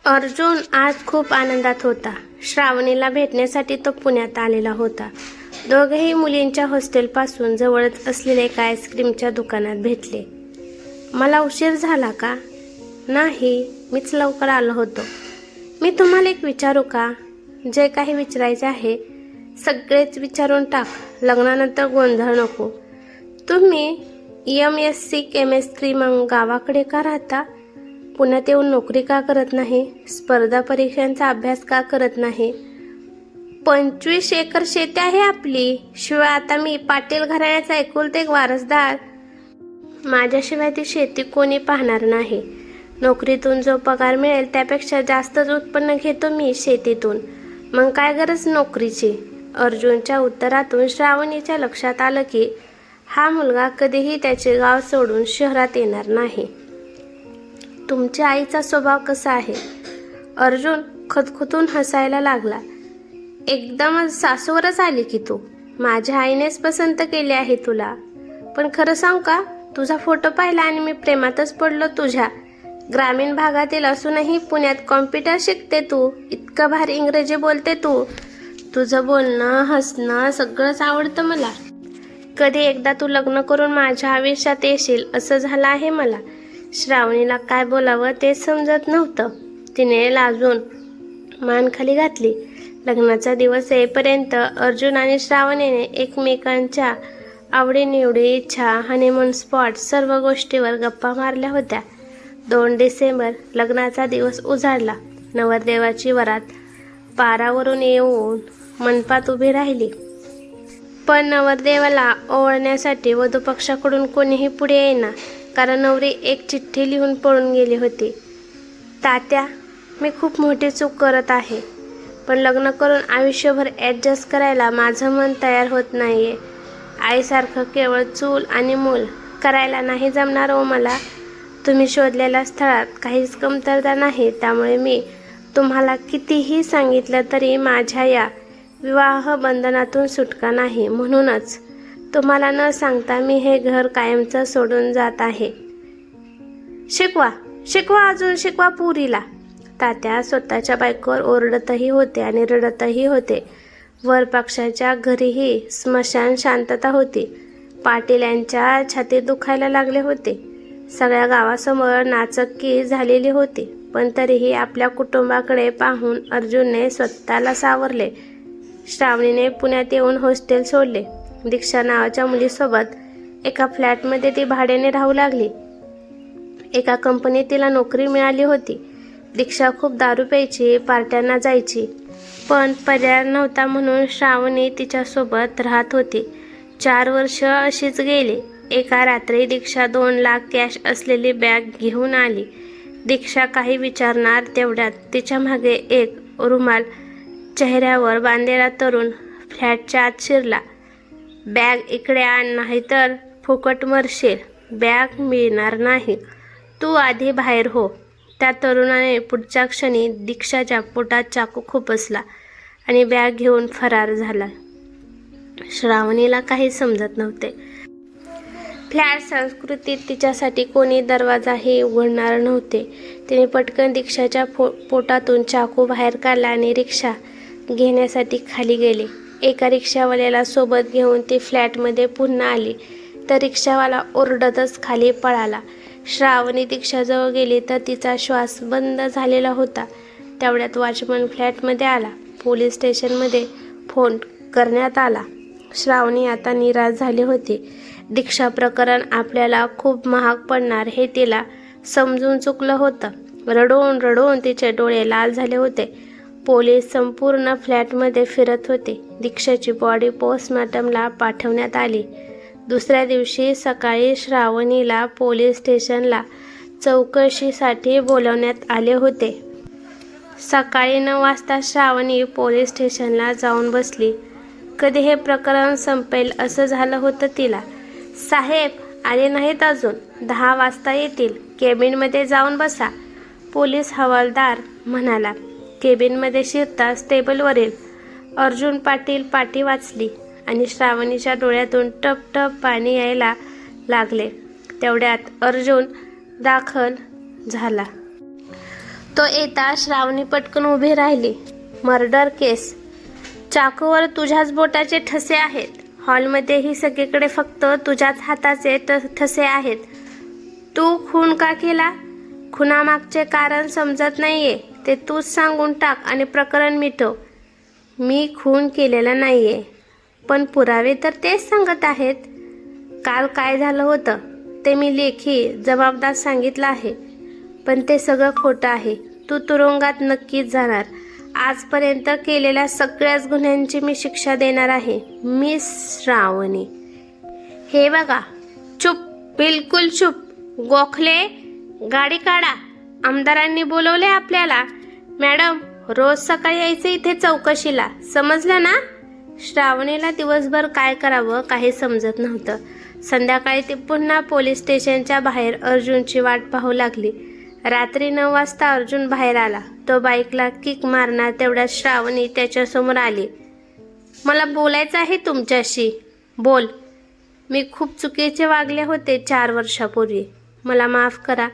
अर्जुन आज खूप आनंदात होता. श्रावणीला भेटण्यासाठी तो पुण्यात आलेला होता. दोघेही मुलींच्या हॉस्टेलपासून जवळच असलेल्या एका आईस्क्रीमच्या दुकानात भेटले. मला उशीर झाला का? नाही, मीच लवकर आलो होतो. मी तुम्हाला एक विचारू का? जे काही विचारायचे आहे सगळेच विचारून टाक. लग्नानंतर गोंधळ नको. तुम्ही MSc केमिस्ट्री मग गावाकडे का राहता? पुण्यात येऊन नोकरी का करत नाही? स्पर्धा परीक्षांचा अभ्यास का करत नाही? 25 एकर शेती आहे आपली. शिवाय आता मी पाटील घराण्याचा एकुलते एक वारसदार. माझ्याशिवाय ती शेती कोणी पाहणार नाही. नोकरीतून जो पगार मिळेल त्यापेक्षा जास्तच उत्पन्न घेतो मी शेतीतून. मग काय गरज नोकरीची? अर्जुनच्या उत्तरातून श्रावणीच्या लक्षात आलं की हा मुलगा कधीही त्याचे गाव सोडून शहरात येणार नाही. तुमच्या आईचा स्वभाव कसा आहे? अर्जुन खदखदून हसायला लागला. एकदमच सासूवरच आली की तू. माझ्या आईनेच पसंत केली आहे तुला. पण खरं सांगू का, तुझा फोटो पाहिला आणि मी प्रेमातच पडलो तुझ्या. ग्रामीण भागातील असूनही पुण्यात कॉम्प्युटर शिकते तू. इतकं भारी इंग्रजी बोलते तू. तुझं बोलणं हसणं सगळंच आवडतं मला. कधी एकदा तू लग्न करून माझ्या आयुष्यात येशील असं झालं आहे मला. श्रावणीला काय बोलावं ते समजत नव्हतं. तिने लाजून मान खाली घातली. लग्नाचा दिवस येईपर्यंत अर्जुन आणि श्रावणीने एकमेकांच्या आवडीनिवडी, इच्छा, हनीमून स्पॉट सर्व गोष्टीवर गप्पा मारल्या होत्या. 2 डिसेंबर लग्नाचा दिवस उजाडला. नवरदेवाची वरात पारावरून येऊन मंडपात उभी राहिली. पण नवरदेवाला ओवाळण्यासाठी वधूपक्षाकडून कोणीही पुढे येईना, कारण नवरी एक चिठ्ठी लिहून पळून गेली होती. तात्या, मी खूप मोठी चूक करत आहे. पण लग्न करून आयुष्यभर ॲडजस्ट करायला माझं मन तयार होत नाहीये. आईसारखं केवळ चूल आणि मूल करायला नाही जमणार हो मला. तुम्ही शोधलेल्या स्थळात काहीच कमतरता नाही. त्यामुळे मी तुम्हाला कितीही सांगितलं तरी माझ्या या विवाह बंधनातून सुटका नाही. म्हणूनच तुम्हाला न सांगता मी हे घर कायमचं सोडून जात आहे. शिकवा शिकवा, अजून शिकवा पुरीला. तात्या स्वतःच्या बायकोवर ओरडतही होते आणि रडतही होते. वर पक्षाच्या घरीही स्मशान शांतता होती. पाटील यांच्या छातीत दुखायला लागले होते. सगळ्या गावासमोर नाचक्की झालेली होती. पण तरीही आपल्या कुटुंबाकडे पाहून अर्जुनने स्वतःला सावरले. श्रावणीने पुण्यात येऊन हॉस्टेल सोडले. दीक्षा नावाच्या मुलीसोबत एका फ्लॅटमध्ये ती भाड्याने राहू लागली. एका कंपनीत तिला नोकरी मिळाली होती. दीक्षा खूप दारू प्यायची, पार्ट्यांना जायची. पण पर्याय नव्हता म्हणून श्रावणी तिच्यासोबत राहत होती. 4 वर्ष अशीच गेली. एका रात्री दीक्षा 2 लाख कॅश असलेली बॅग घेऊन आली. दीक्षा काही विचारणार तेवढ्यात तिच्या मागे एक रुमाल चेहऱ्यावर बांधलेला तरुण फ्लॅटच्या आत शिरला. बॅग इकडे आण, नाहीतर फुकट मरशील. बॅग मिळणार नाही. तू आधी बाहेर हो. त्या तरुणाने पुढच्या क्षणी दीक्षाच्या पोटात चाकू खुपसला आणि बॅग घेऊन फरार झाला. श्रावणीला काही समजत नव्हते. फ्लॅट संस्कृतीत तिच्यासाठी कोणी दरवाजाही उघडणार नव्हते. तिने पटकन दीक्षाच्या पोटातून चाकू बाहेर काढला आणि रिक्षा घेण्यासाठी खाली गेली. एका रिक्षावाल्याला सोबत घेऊन ती फ्लॅटमध्ये पुन्हा आली तर रिक्षावाला ओरडतच खाली पळाला. श्रावणी दीक्षाजवळ गेली तर तिचा श्वास बंद झालेला होता. तेवढ्यात वॉचमन फ्लॅटमध्ये आला. पोलीस स्टेशनमध्ये फोन करण्यात आला. श्रावणी आता निराश झाली होती. दीक्षा प्रकरण आपल्याला खूप महाग पडणार हे तिला समजून चुकलं होतं. रडून रडून तिचे डोळे लाल झाले होते. पोलीस संपूर्ण फ्लॅटमध्ये फिरत होते. दीक्षाची बॉडी पोस्टमॉर्टमला पाठवण्यात आली. दुसऱ्या दिवशी सकाळी श्रावणीला पोलीस स्टेशनला चौकशीसाठी बोलवण्यात आले होते. सकाळी 9 वाजता श्रावणी पोलीस स्टेशनला जाऊन बसली. कधी हे प्रकरण संपेल असं झालं होतं तिला. साहेब आले नाहीत अजून. 10 वाजता येतील. केबिनमध्ये जाऊन बसा, पोलीस हवालदार म्हणाला. केबिनमध्ये शिरताच टेबलवरील अर्जुन पाटील पाटी वाचली आणि श्रावणीच्या डोळ्यातून टप टप पाणी यायला लागले. तेवढ्यात अर्जुन दाखल झाला. तो येता श्रावणी पटकन उभी राहिली. मर्डर केस. चाकूवर तुझ्याच बोटाचे ठसे आहेत. हॉलमध्येही सगळीकडे फक्त तुझ्याच हाताचे ठसे आहेत. तू खून का केला? खुनामागचे कारण समजत नाहीये. ते तूच सांगून टाक आणि प्रकरण मिटव. मी खून केलेला नाहीये, पण पुरावे तर तेच सांगत आहेत. काल काय झालं होतं ते मी लेखी जबाबदार सांगितलं आहे, पण ते सगळं खोटं आहे. तू तुरुंगात नक्कीच जाणार. आजपर्यंत केलेल्या सगळ्याच गुन्ह्यांची मी शिक्षा देणार आहे. मिस श्रावणी. हे बघा, चुप, बिलकुल चुप. गोखले, गाडी काढा. आमदारांनी बोलवले आपल्याला. मॅडम, रोज सकाळी यायचं इथे चौकशीला, समजलं ना? श्रावणीला दिवसभर काय करावं काही समजत नव्हतं. संध्याकाळी ती पुन्हा पोलीस स्टेशनच्या बाहेर अर्जुनची वाट पाहू लागली. रात्री 9 वाजता अर्जुन बाहेर आला. तो बाईकला किक मारणार तेवढ्यात श्रावणी त्याच्यासमोर आली. मला बोलायचं आहे तुमच्याशी. बोल. मी खूप चुकीचे वागले होते 4 वर्षापूर्वी. मला माफ करा,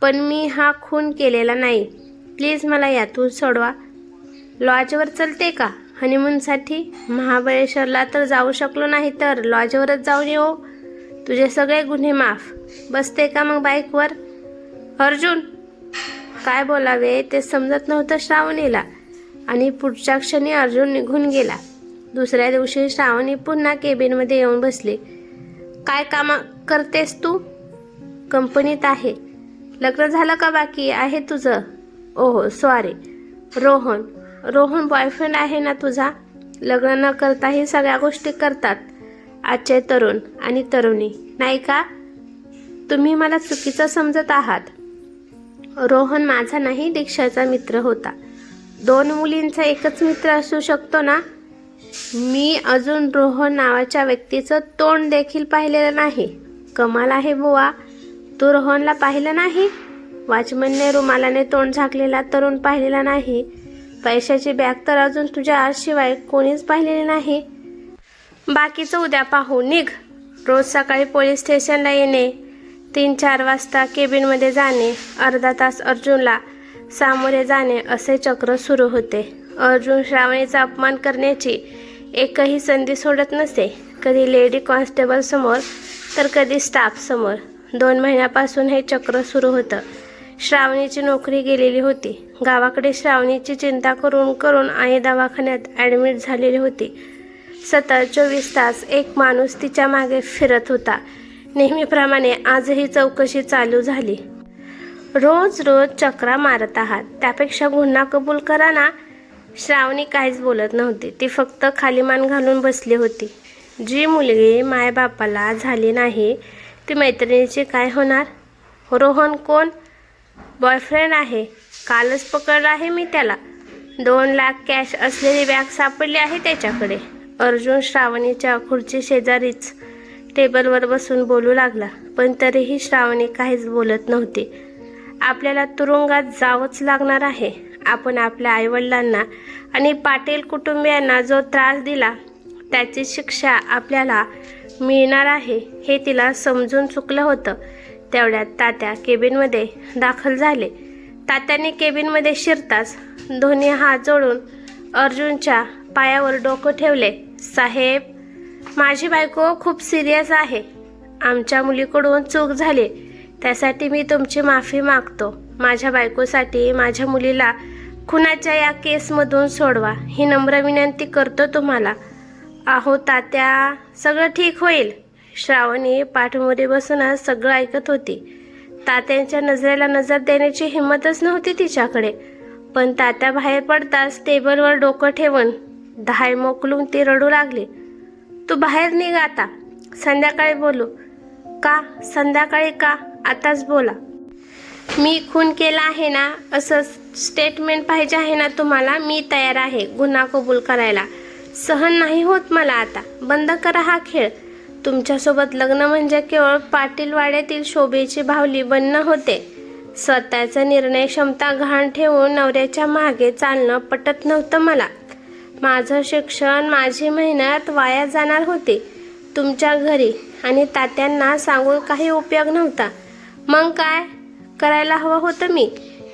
पण मी हा खून केलेला नाही. प्लीज मला यातून सोडवा. लॉजवर चलते का हनीमूनसाठी? महाबळेश्वरला तर जाऊ शकलो नाही तर लॉजवरच जाऊन येऊ. तुझे सगळे गुन्हे माफ. बसते का मग बाईकवर? अर्जुन. काय बोलावे ते समजत नव्हतं श्रावणीला आणि पुढच्या क्षणी अर्जुन निघून गेला. दुसऱ्या दिवशी श्रावणी पुन्हा केबिनमध्ये येऊन बसली. काय काम करतेस तू? कंपनीत आहे. लग्न झालं का बाकी आहे तुझं? ओहो सॉरी. रोहन. रोहन बॉयफ्रेंड आहे ना तुझा? लग्न न करताही सगळ्या गोष्टी करतात आजचे तरुण आणि तरुणी, नाही का? तुम्ही मला चुकीचं समजत आहात. रोहन माझा नाही, दीक्षाचा मित्र होता. 2 मुलींचा एकच मित्र असू शकतो ना? मी अजून रोहन नावाच्या व्यक्तीचं तोंड देखील पाहिलेलं नाही. कमाल आहे बुवा. तू रोहनला पाहिलं नाही? वॉचमनने रुमालाने तोंड झाकलेला तरुण पाहिलेला नाही. पैशाची बॅग तर अजून तुझ्या आजशिवाय कोणीच पाहिलेली नाही. बाकीचं उद्या पाहू. निघ. रोज सकाळी पोलीस स्टेशनला येणे, 3-4 वाजता केबिनमध्ये जाणे, अर्धा तास अर्जुनला सामोरे जाणे असे चक्र सुरू होते. अर्जुन श्रावणीचा अपमान करण्याची एकही संधी सोडत नसे. कधी लेडी कॉन्स्टेबल समोर तर कधी स्टाफ समोर. 2 महिन्यापासून हे चक्र सुरू होतं. श्रावणीची नोकरी गेलेली होती. गावाकडे श्रावणीची चिंता करून करून आई दवाखान्यात ॲडमिट झालेली होती. सतत 24 तास एक माणूस तिच्या मागे फिरत होता. नेहमीप्रमाणे आजही चौकशी चालू झाली. रोज रोज चक्रा मारत आहात, त्यापेक्षा गुन्हा कबूल करा ना. श्रावणी काहीच बोलत नव्हती. ती फक्त खाली मान घालून बसली होती. जी मुलगी मायबापाला झाली नाही ती मैत्रिणीची काय होणार? रोहन कोण? बॉयफ्रेंड आहे. कालच पकडला आहे मी त्याला. 2 लाख कॅश असलेली बॅग सापडली आहे त्याच्याकडे. अर्जुन श्रावणीच्या खुर्ची शेजारीच टेबलवर बसून बोलू लागला, पण तरीही श्रावणी काहीच बोलत नव्हती. आपल्याला तुरुंगात जावंच लागणार आहे. आपण आपल्या आईवडिलांना आणि पाटील कुटुंबियांना जो त्रास दिला त्याची शिक्षा आपल्याला मिळणार आहे हे तिला समजून चुकलं होतं. तेवढ्यात तात्या केबिनमध्ये दाखल झाले. तात्याने केबिनमध्ये शिरताच दोन्ही हात जोडून अर्जुनच्या पायावर डोकं ठेवले. साहेब, माझी बायको खूप सिरियस आहे. आमच्या मुलीकडून चूक झाली, त्यासाठी मी तुमची माफी मागतो. माझ्या बायकोसाठी माझ्या मुलीला खुनाच्या या केसमधून सोडवा ही नम्र विनंती करतो तुम्हाला. आहो तात्या, सगळं ठीक होईल. श्रावणी पाठमोरी बसूनच सगळं ऐकत होती. तात्यांच्या नजरेला नजर देण्याची हिंमतच नव्हती तिच्याकडे. पण तात्या बाहेर पडताच टेबलवर डोकं ठेवून धाय मोकलून ती रडू लागली. तू बाहेर निघ आता. संध्याकाळी बोलू. का? संध्याकाळी का? आताच बोला. मी खून केला आहे ना असं स्टेटमेंट पाहिजे आहे ना तुम्हाला? मी तयार आहे गुन्हा कबूल करायला. सहन नाही होत मला आता. बंद करा हा खेळ. तुमच्यासोबत लग्न म्हणजे केवळ पाटीलवाड्यातील शोभेची बाहुली बनणं होते. स्वतःचा निर्णय क्षमता गहाण ठेवून नवऱ्याच्या मागे चालणं पटत नव्हतं मला. माझं शिक्षण, माझी मेहनत वाया जाणार होती तुमच्या घरी आणि तात्यांना सांगून काही उपयोग नव्हता. मग काय करायला हवं होतं मी?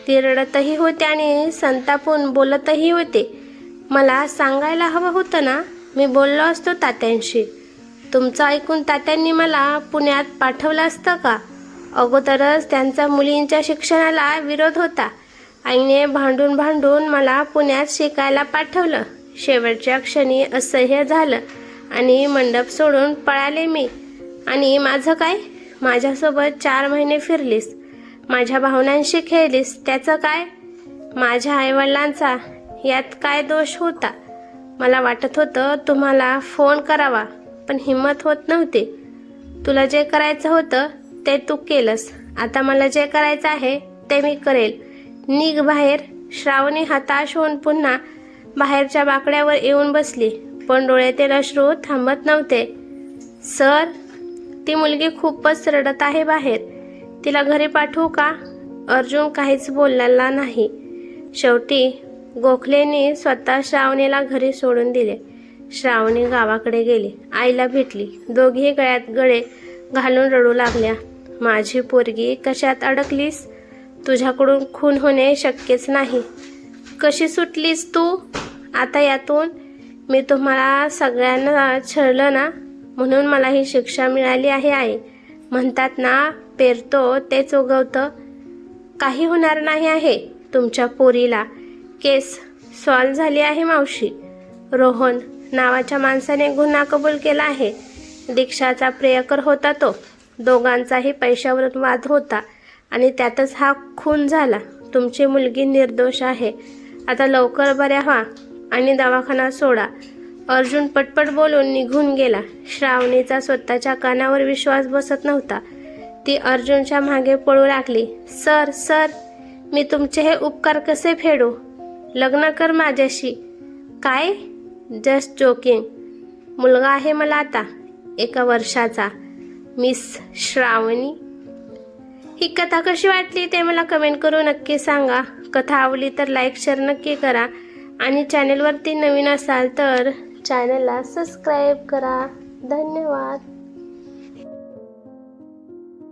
ती रडतही होते आणि संतापून बोलतही होते. मला सांगायला हवं होतं ना, मी बोललो असतो तात्यांशी. तुमचं ऐकून तात्यांनी मला पुण्यात पाठवलं असतं का? अगोदरच त्यांचा मुलींच्या शिक्षणाला विरोध होता. आईने भांडून भांडून मला पुण्यात शिकायला पाठवलं. शेवटच्या क्षणी असह्य झालं आणि मंडप सोडून पळाले मी. आणि माझं काय? माझ्यासोबत 4 महिने फिरलीस, माझ्या भावनांशी खेळलीस, त्याचं काय? माझ्या आईवडिलांचा यात काय दोष होता? मला वाटत होतं तुम्हाला फोन करावा, पण हिंमत होत नव्हती. तुला जे करायचं होतं ते तू केलंस. आता मला जे करायचं आहे ते मी करेल. निघ बाहेर. श्रावणी हताश होऊन पुन्हा बाहेरच्या बाकड्यावर येऊन बसली, पण डोळ्यातील अश्रू थांबत नव्हते. सर, ती मुलगी खूपच रडत आहे बाहेर. तिला घरी पाठवू का? अर्जुन काहीच बोलला नाही. शेवटी गोखलेने स्वतः श्रावणीला घरी सोडून दिले. श्रावणी गावाकडे गेली, आईला भेटली. दोघीही गळ्यात गळे घालून रडू लागल्या. माझी पोरगी, कशात अडकलीस? तुझ्याकडून खून होणे शक्यच नाही. कशी सुटलीस तू आता यातून? मी तुम्हाला सगळ्यांना छळलं ना, म्हणून मला ही शिक्षा मिळाली आहे. आई म्हणतात ना, पेरतो तेच उगवतं. काही होणार नाही आहे तुमच्या पोरीला. केस सॉल्व झाली आहे मावशी. रोहन नावाच्या माणसाने गुन्हा कबूल केला आहे. दीक्षाचा प्रियकर होता तो. दोघांचाही पैशावरून वाद होता आणि त्यातच हा खून झाला. तुमची मुलगी निर्दोष आहे. आता लवकर बऱ्या व्हा आणि दवाखाना सोडा. अर्जुन पटपट बोलून निघून गेला. श्रावणीचा स्वतःच्या कानावर विश्वास बसत नव्हता. ती अर्जुनच्या मागे पळू लागली. सर, सर, मी तुमचे हे उपकार कसे फेडू? लग्न कर माझ्याशी. काय? Just joking. मुलगा आहे मला आता 1 वर्षाचा. मिस श्रावणी. ही कथा कशी वाटली ते मला कमेंट करून नक्की सांगा. कथा आवडली तर लाईक शेअर नक्की करा आणि चॅनलवरती नवीन असाल तर चॅनलला सबस्क्राईब करा. धन्यवाद.